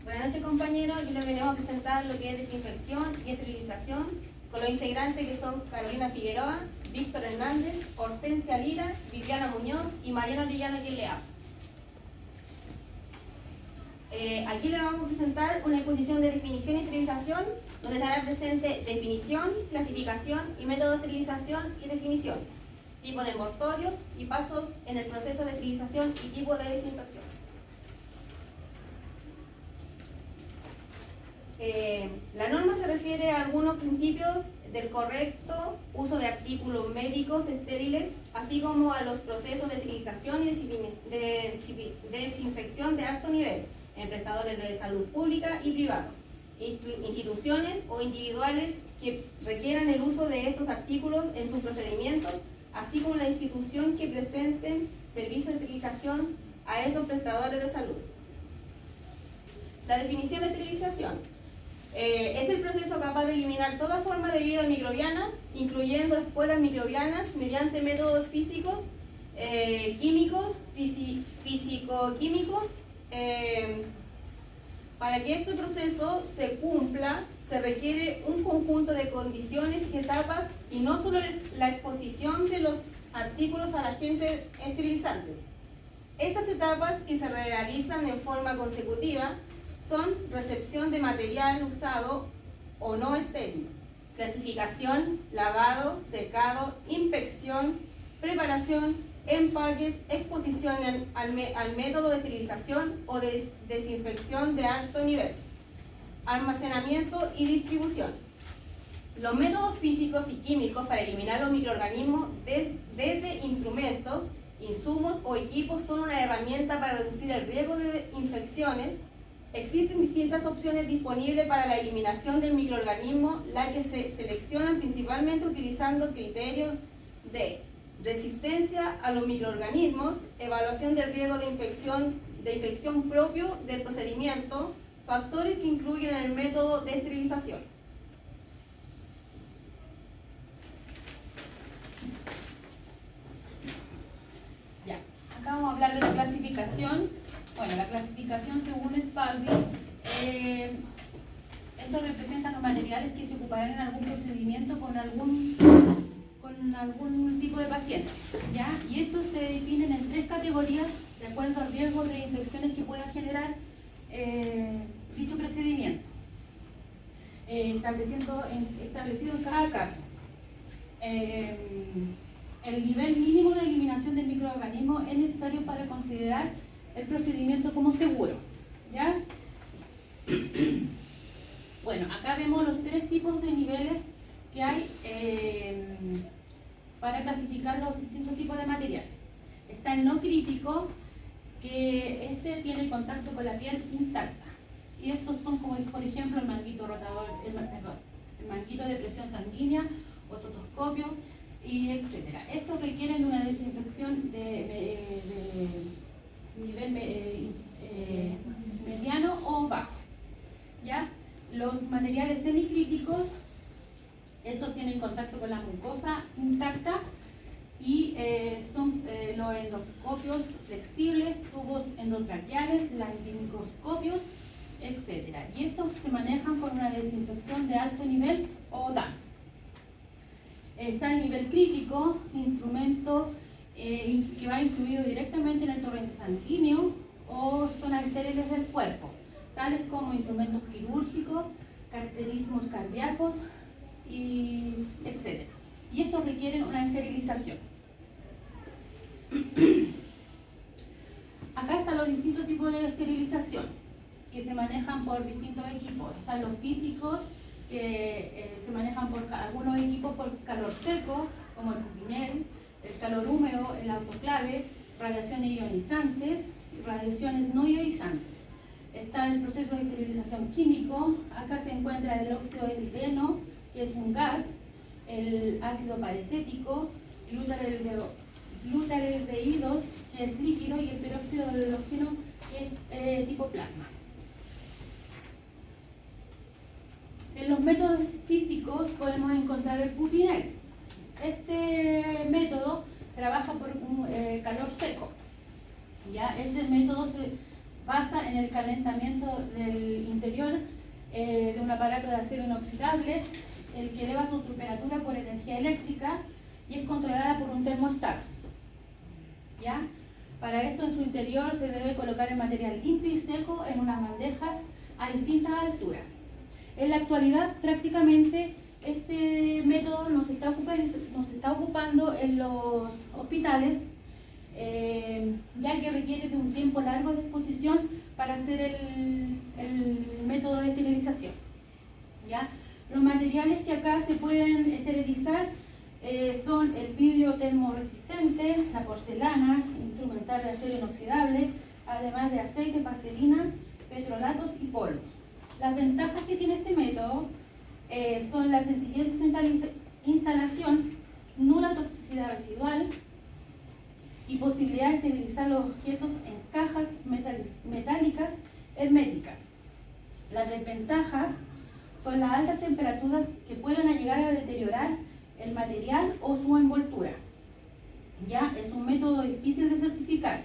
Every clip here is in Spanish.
Buenas noches, compañeros. Aquí les venimos a presentar lo que es desinfección y esterilización con los integrantes que son Carolina Figueroa, Víctor Hernández, Hortensia Lira, Viviana Muñoz y Mariana Orellana, quien le habla. Aquí les vamos a presentar una exposición de definición y esterilización, donde estará presente definición, clasificación y método de esterilización y definición, tipo de envoltorios y pasos en el proceso de esterilización y tipo de desinfección. La norma se refiere a algunos principios del correcto uso de artículos médicos estériles, así como a los procesos de esterilización y desinfección de alto nivel en prestadores de salud pública y privada, instituciones o individuales que requieran el uso de estos artículos en sus procedimientos, así como la institución que presenten servicio de esterilización a esos prestadores de salud. La definición de esterilización es el proceso capaz de eliminar toda forma de vida microbiana, incluyendo esporas microbianas, mediante métodos físicos, químicos, físico-químicos. Para que este proceso se cumpla, se requiere un conjunto de condiciones y etapas, y no solo la exposición de los artículos al agente esterilizantes. Estas etapas, que se realizan en forma consecutiva, son recepción de material usado o no estéril, clasificación, lavado, secado, inspección, preparación, empaques, exposición al método de esterilización o de desinfección de alto nivel, almacenamiento y distribución. Los métodos físicos y químicos para eliminar los microorganismos desde instrumentos, insumos o equipos son una herramienta para reducir el riesgo de infecciones. Existen distintas opciones disponibles para la eliminación del microorganismo, las que se seleccionan principalmente utilizando criterios de resistencia a los microorganismos, evaluación del riesgo de infección propio del procedimiento, factores que incluyen el método de esterilización. Ya, acá vamos a hablar de la clasificación. Bueno, la clasificación según Spalby, esto representa los materiales que se ocuparán en algún procedimiento con algún tipo de paciente, ¿ya? Y estos se definen en 3 categorías de acuerdo al riesgo de infecciones que pueda generar dicho procedimiento, establecido en cada caso. El nivel mínimo de eliminación del microorganismo es necesario para considerar el procedimiento como seguro, ¿ya? Bueno, acá vemos los 3 tipos de niveles que hay para clasificar los distintos tipos de materiales. Está el no crítico, que tiene contacto con la piel intacta, y estos son como por ejemplo el manguito rotador, el manguito de presión sanguínea, ototoscopio y etcétera. Estos requieren una desinfección de nivel mediano o bajo, ¿ya? Los materiales semicríticos, estos tienen contacto con la mucosa intacta y son los endoscopios flexibles, tubos endotraqueales, laringoscopios, etc. Y estos se manejan con una desinfección de alto nivel o DAM. Está el nivel crítico, instrumento que va incluido directamente en el torrente sanguíneo o son arteriales del cuerpo, tales como instrumentos quirúrgicos, cateterismos cardíacos, y etc. Y estos requieren una esterilización. Acá están los distintos tipos de esterilización que se manejan por distintos equipos. Están los físicos, que se manejan por algunos equipos por calor seco, como el Cupinel, el calor húmedo, el autoclave, radiaciones ionizantes y radiaciones no ionizantes. Está el proceso de esterilización químico. Acá se encuentra el óxido de etileno, que es un gas, el ácido paracético, glutaldehídos, que es líquido, y el peróxido de hidrógeno, que es tipo plasma. En los métodos físicos podemos encontrar el Cupinel. Este método trabaja por un calor seco, ¿Ya? Este método se basa en el calentamiento del interior de un aparato de acero inoxidable, el que eleva su temperatura por energía eléctrica y es controlada por un termostato. ¿Ya? Para esto en su interior se debe colocar el material limpio y seco en unas bandejas a distintas alturas. En la actualidad prácticamente este método no se está ocupando en los hospitales, ya que requiere de un tiempo largo de exposición para hacer el método de esterilización. ¿Ya? Los materiales que acá se pueden esterilizar son el vidrio termoresistente, la porcelana, instrumental de acero inoxidable, además de aceite, vaselina, petrolatos y polvos. Las ventajas que tiene este método son la sencillez de instalación, nula toxicidad residual y posibilidad de esterilizar los objetos en cajas metálicas herméticas. Las desventajas son las altas temperaturas que pueden llegar a deteriorar el material o su envoltura. Ya es un método difícil de certificar.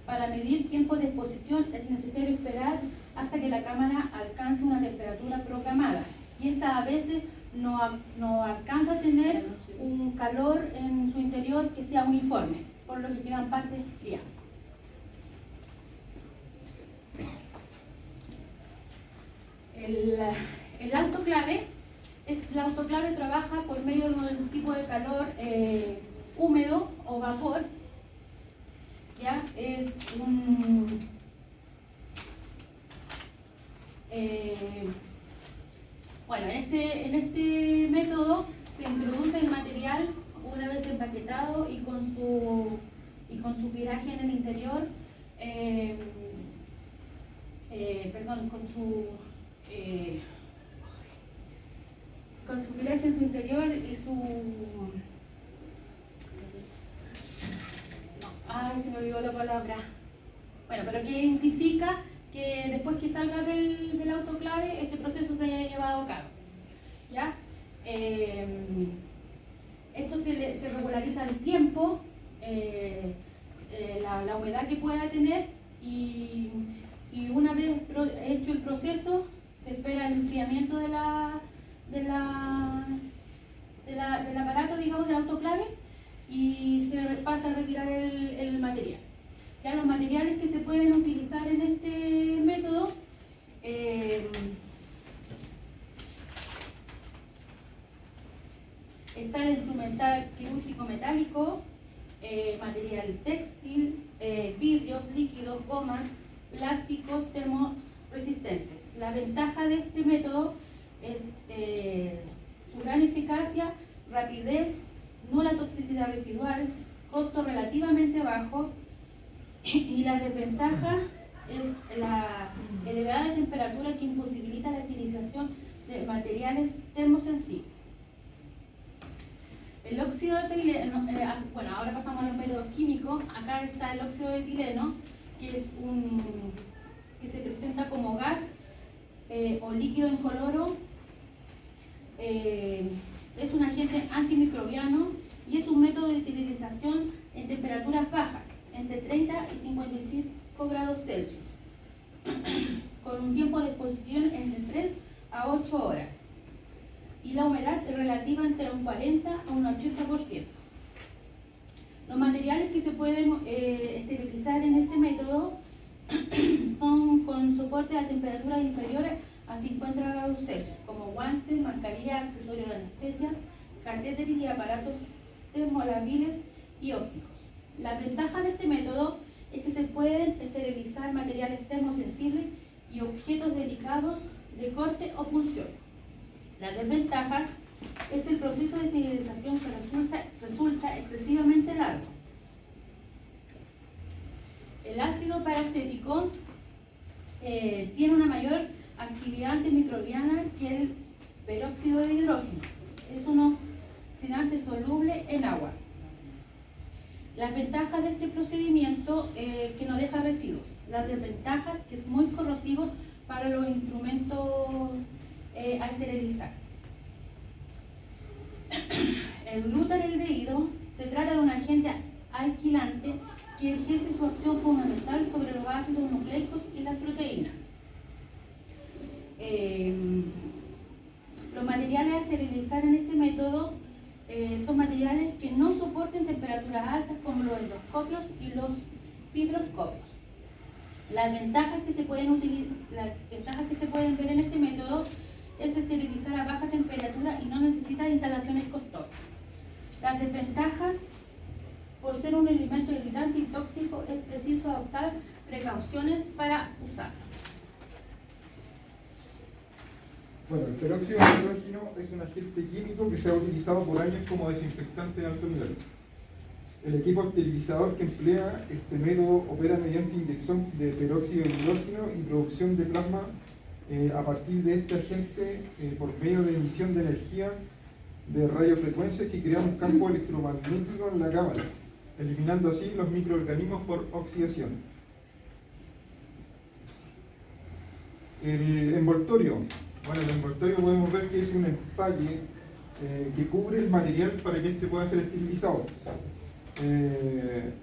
Para medir tiempo de exposición es necesario esperar hasta que la cámara alcance una temperatura programada y esta a veces no alcanza a tener un calor en su interior que sea uniforme, por lo que quedan partes frías. El autoclave trabaja por medio de un tipo de calor húmedo o vapor. ¿Ya? Es bueno, en este método se introduce el material una vez empaquetado y con su viraje en el interior, con su viraje en su interior y su... Ay, se me olvidó la palabra. Bueno, pero que identifica que después que salga del autoclave, este proceso se haya llevado a cabo. ¿Ya? Esto se regulariza el tiempo, la humedad que pueda tener y una vez hecho el proceso, se espera el enfriamiento del aparato, digamos, del autoclave, y se pasa a retirar el material. Ya los materiales que se pueden utilizar en este método está el instrumental quirúrgico metálico, material textil, vidrios, líquidos, gomas, plásticos termoresistentes. La ventaja de este método es su gran eficacia, rapidez, nula toxicidad residual, costo relativamente bajo, y la desventaja es la elevada temperatura que imposibilita la utilización de materiales termosensibles. El óxido de etileno, bueno, ahora pasamos a los métodos químicos. Acá está el óxido de etileno, que se presenta como gas o líquido incoloro. Es un agente antimicrobiano y es un método de esterilización en temperaturas bajas, entre 30 y 55 grados Celsius, con un tiempo de exposición entre 3 a 8 horas. Y la humedad es relativa entre un 40 a un 80%. Los materiales que se pueden esterilizar en este método son con soporte a temperaturas inferiores a 50 grados Celsius, como guantes, mascarillas, accesorios de anestesia, catéteres y aparatos termolabiles y ópticos. La ventaja de este método es que se pueden esterilizar materiales termosensibles y objetos delicados de corte o punción. Las desventajas es el proceso de esterilización que resulta excesivamente largo. El ácido paracético tiene una mayor actividad antimicrobiana que el peróxido de hidrógeno. Es un oxidante soluble en agua. Las ventajas de este procedimiento que no deja residuos. Las desventajas que es muy corrosivo para los instrumentos a esterilizar. El glutarialdehído se trata de un agente alquilante que ejerce su acción fundamental sobre los ácidos nucleicos y las proteínas. Los materiales a esterilizar en este método son materiales que no soporten temperaturas altas como los endoscopios y los fibroscopios. Las ventajas que se pueden ver en este método es esterilizar a baja temperatura y no necesita instalaciones costosas. Las desventajas: por ser un elemento irritante y tóxico, es preciso adoptar precauciones para usarlo. Bueno, el peróxido de hidrógeno es un agente químico que se ha utilizado por años como desinfectante de alto nivel. El equipo esterilizador que emplea este método opera mediante inyección de peróxido de hidrógeno y producción de plasma a partir de este agente por medio de emisión de energía de radiofrecuencias que crean un campo electromagnético en la cámara, eliminando así los microorganismos por oxidación. El envoltorio. Bueno, el envoltorio podemos ver que es un empaque que cubre el material para que éste pueda ser esterilizado.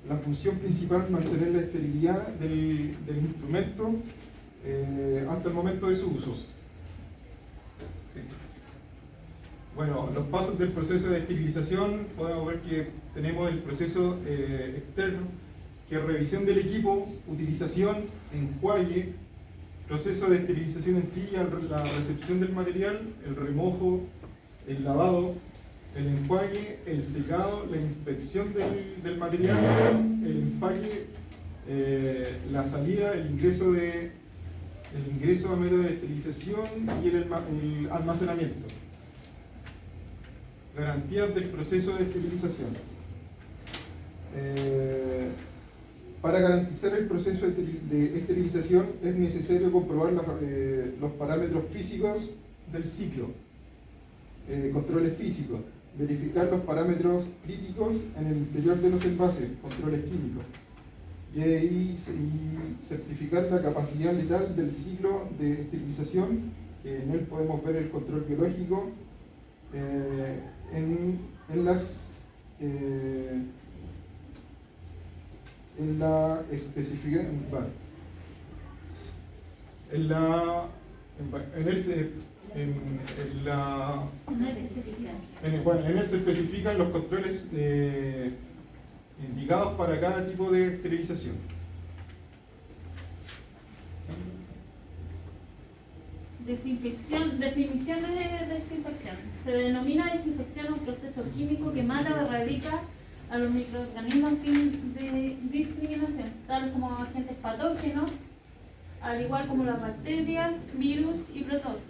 La función principal es mantener la esterilidad del instrumento hasta el momento de su uso. Sí. Bueno, los pasos del proceso de esterilización, podemos ver que tenemos el proceso externo, que es revisión del equipo, utilización, enjuague, proceso de esterilización en sí, la recepción del material, el remojo, el lavado, el enjuague, el secado, la inspección del material, el empaque, la salida, el ingreso a método de esterilización y el almacenamiento. Garantías del proceso de esterilización. Para garantizar el proceso de esterilización es necesario comprobar los parámetros físicos del ciclo, controles físicos, verificar los parámetros críticos en el interior de los envases, controles químicos, y certificar la capacidad letal del ciclo de esterilización, que en él podemos ver el control biológico en la especificación. En él se especifican los controles indicados para cada tipo de esterilización. Desinfección, definición de desinfección. Se denomina desinfección un proceso químico que mata o erradica a los microorganismos sin discriminación, tales como agentes patógenos, al igual como las bacterias, virus y protozoos,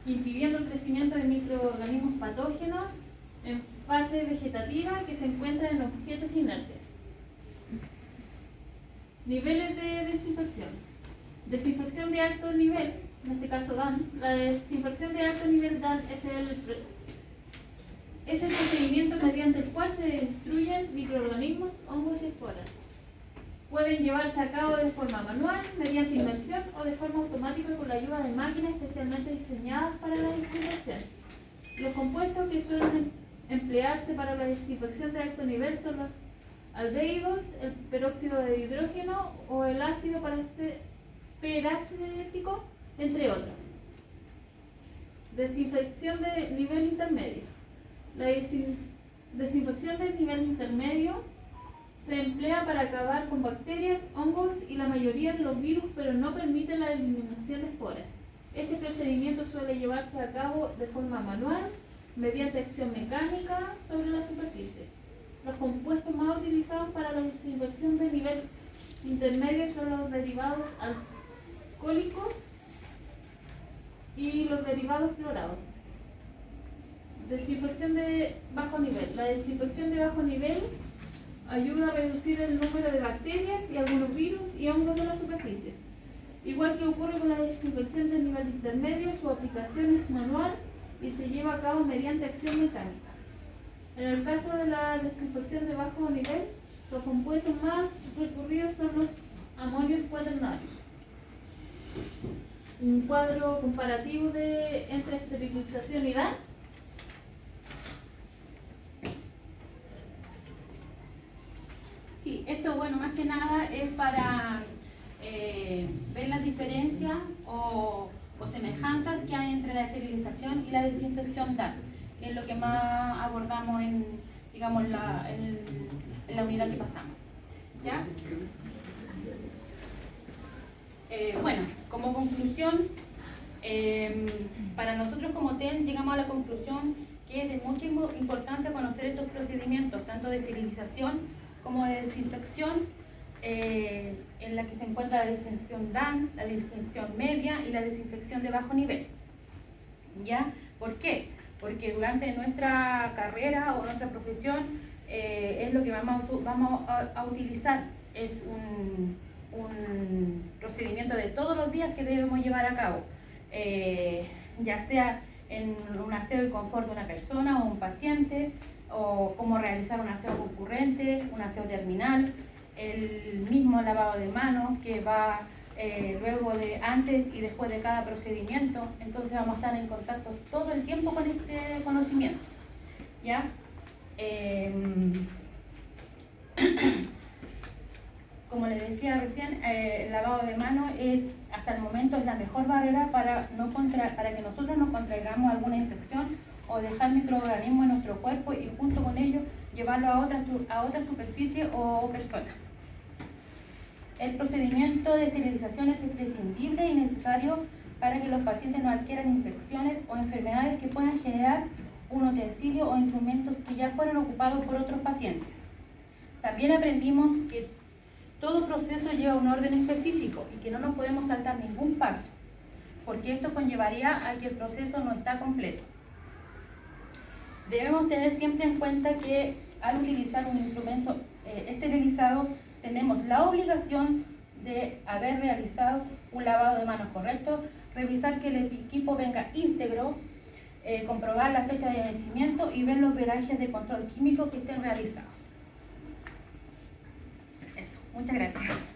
impidiendo el crecimiento de microorganismos patógenos en fase vegetativa que se encuentran en objetos inertes. Niveles de desinfección. Desinfección de alto nivel, en este caso DAN. La desinfección de alto nivel DAN es el procedimiento mediante el cual se destruyen microorganismos, hongos y esporas. Pueden llevarse a cabo de forma manual, mediante inmersión o de forma automática con la ayuda de máquinas especialmente diseñadas para la desinfección. Los compuestos que suelen emplearse para la desinfección de alto nivel son los aldehídos, el peróxido de hidrógeno o el ácido peracético, entre otros. Desinfección de nivel intermedio. La desinfección del nivel intermedio se emplea para acabar con bacterias, hongos y la mayoría de los virus, pero no permite la eliminación de esporas. Este procedimiento suele llevarse a cabo de forma manual, mediante acción mecánica sobre las superficies. Los compuestos más utilizados para la desinfección de nivel intermedio son los derivados alcohólicos y los derivados clorados. Desinfección de bajo nivel. La desinfección de bajo nivel ayuda a reducir el número de bacterias y algunos virus y hongos de las superficies. Igual que ocurre con la desinfección del nivel intermedio, su aplicación es manual y se lleva a cabo mediante acción mecánica. En el caso de la desinfección de bajo nivel, los compuestos más recurridos son los amonios cuaternarios. Un cuadro comparativo entre esterilización y DAN. Sí, esto, bueno, es para ver las diferencias o semejanzas que hay entre la esterilización y la desinfección DAN, que es lo que más abordamos en, digamos, en la unidad que pasamos. ¿Ya? Bueno, como conclusión, para nosotros como TEN llegamos a la conclusión que es de mucha importancia conocer estos procedimientos, tanto de esterilización como de desinfección, en la que se encuentra la desinfección DAN, la desinfección media y la desinfección de bajo nivel. ¿Ya? ¿Por qué? Porque durante nuestra carrera o nuestra profesión es lo que vamos a utilizar, es un procedimiento de todos los días que debemos llevar a cabo, ya sea en un aseo y confort de una persona o un paciente, o cómo realizar un aseo concurrente, un aseo terminal, el mismo lavado de manos que va luego de antes y después de cada procedimiento. Entonces vamos a estar en contacto todo el tiempo con este conocimiento, ¿ya? Como les decía recién, el lavado de manos es, hasta el momento, es la mejor barrera para que nosotros no contraigamos alguna infección o dejar microorganismos en nuestro cuerpo y junto con ello llevarlo a otra superficie o personas. El procedimiento de esterilización es imprescindible y necesario para que los pacientes no adquieran infecciones o enfermedades que puedan generar un utensilio o instrumentos que ya fueron ocupados por otros pacientes. También aprendimos que todo proceso lleva un orden específico y que no nos podemos saltar ningún paso, porque esto conllevaría a que el proceso no está completo. Debemos tener siempre en cuenta que al utilizar un instrumento esterilizado tenemos la obligación de haber realizado un lavado de manos correcto, revisar que el equipo venga íntegro, comprobar la fecha de vencimiento y ver los verajes de control químico que estén realizados. Eso, muchas gracias.